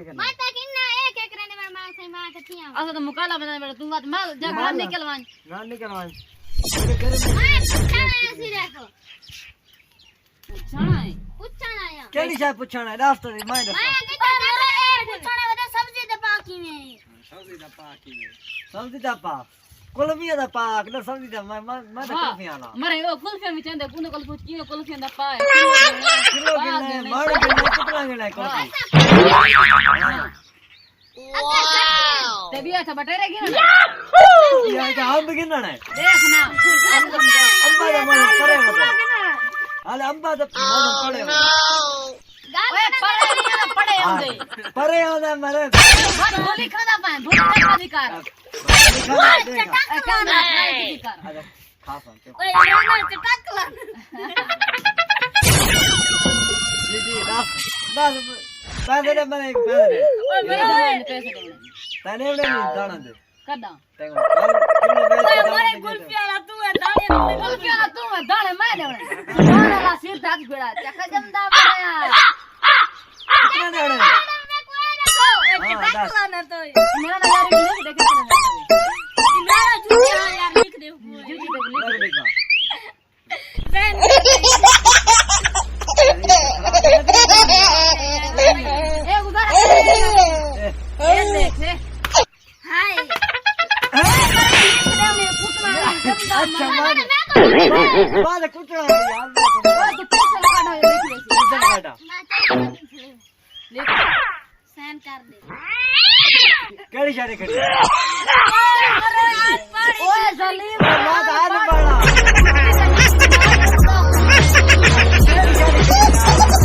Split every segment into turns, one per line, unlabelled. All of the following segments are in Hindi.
माता किन्ना एक एक रहने में मां से मां के थिया
अच्छा तो मुकाला बना बेटा तुम बात माल जब बाहर निकलवान
ना निकलवान मेरे घर में
ऐसी देखो
पूछना है
या
केली शाय पूछना रास्ता दी मैं
मैं कहता पूछना वदा सब्जी दे पाकी में
सब्जी दा पाक कोलंबिया दा पाक ना सब्जी दा मैं तो कुल्फिया ला
मरे वो कुल्फी में चंदे कुन कुल पूछ की कुल्फी दा पाए
किलो के मार के कितना के नहीं कोल्फी
वाओ ते भी अच्छा बटेरे गिन
ये का हम गिनना है
देख ना
अब्बा दा मन करे अरे अब्बा दा मन पड़े
ओए पड़े होंगे
परे होंगे मेरे
बस बोली खाना पाए भूख का अधिकार खाना अधिकार
अरे खा सकते
ओए ना चटकला
जी बस पैसे मैंने एक पैसे
ओए मेरे पैसे दे
तने नहीं दाना दे
कदा
तेरे किलो
ओए मारे कुल्फिया तू है दाने
कुल्फिया तू है दाने मैं दे दाने सिर तक बेड़ा चक्का जमदा बनाया
कितना दाने
चटकला ना तो
मेरा ना यार लिख देखे
मेरा जूता यार लिख दे
जूती पे लिख ए उधर ये देख
हाय
अच्छा बाद कुछ यार
तो पैसा काटो लिख ले
काटा
लिख
सेंड कर दे
केड़ी शादी करी
ओए जलीम
बात आज बड़ा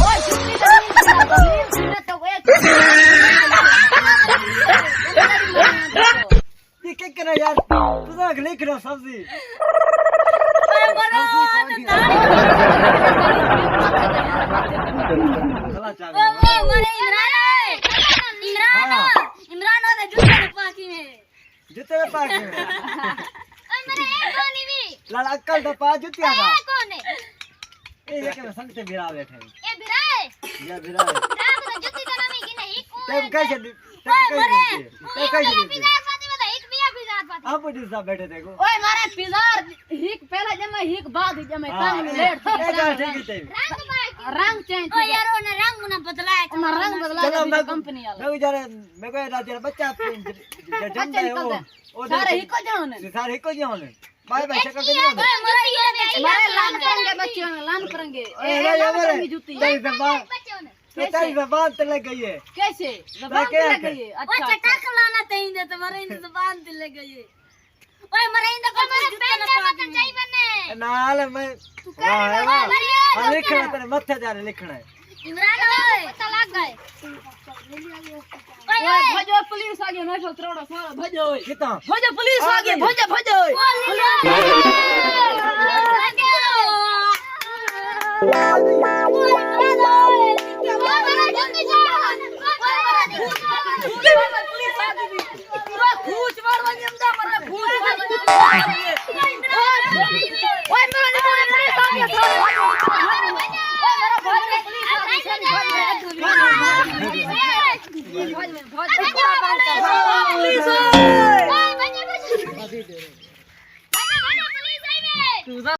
ओए छुट्टी जलीम सीने तो
ये क्या कर यार तू तो लिख रहा सब्जी चला चाल
इमरान होता जूते पाकी में
जूते में पाक में
ओए मरे एक गोली भी
लाल अक्कल तो पा जुतिया का
कौन है
ये के संग से बिरा बैठे
ए बिराए
ये बिरा
रात को जुती का नाम की नहीं
तब कैसे तब कैसे
पिज़्ज़ा पाती बता एक मियां पिज़्ज़ा पाती
आप जिस बैठे थे को
ओए मारे पिजार हिक पहला जमे हिक बाद जमे टांग में लेट
ठीक है
रंग चेंज
ओ यार ओने रंग ना बदलाया
ना रंग बदला दे कंपनी वाला
मैं जरा मैं को राजा बच्चा जन्म है वो
सारे हिको जाने
सारे हिको जाने बाय बाय शक्ल नहीं होता
मारे लान करेंगे बच्चों लान करेंगे ए लान की जूती
तेरी जबान तेरी जबान ते लग गई है
कैसे जबान पे लग गई
अच्छा ओ चटक लाना तई दे तुम्हारे इन जबान पे लग गई ओए मरे इन को जूता ना पाती चाहिए बने
नाल मैं वाह लिखना तेरे मत्थे जा रहे लिखना है
इमरान ओए पता लग गए
ओए भजो पुलिस आ गई मैं तो त्रोड़ा सारा भजो
कितना
भजो पुलिस आ गई भजो भजो पुलिस आ गई पूछ मारवा नियम दा मरे पूछ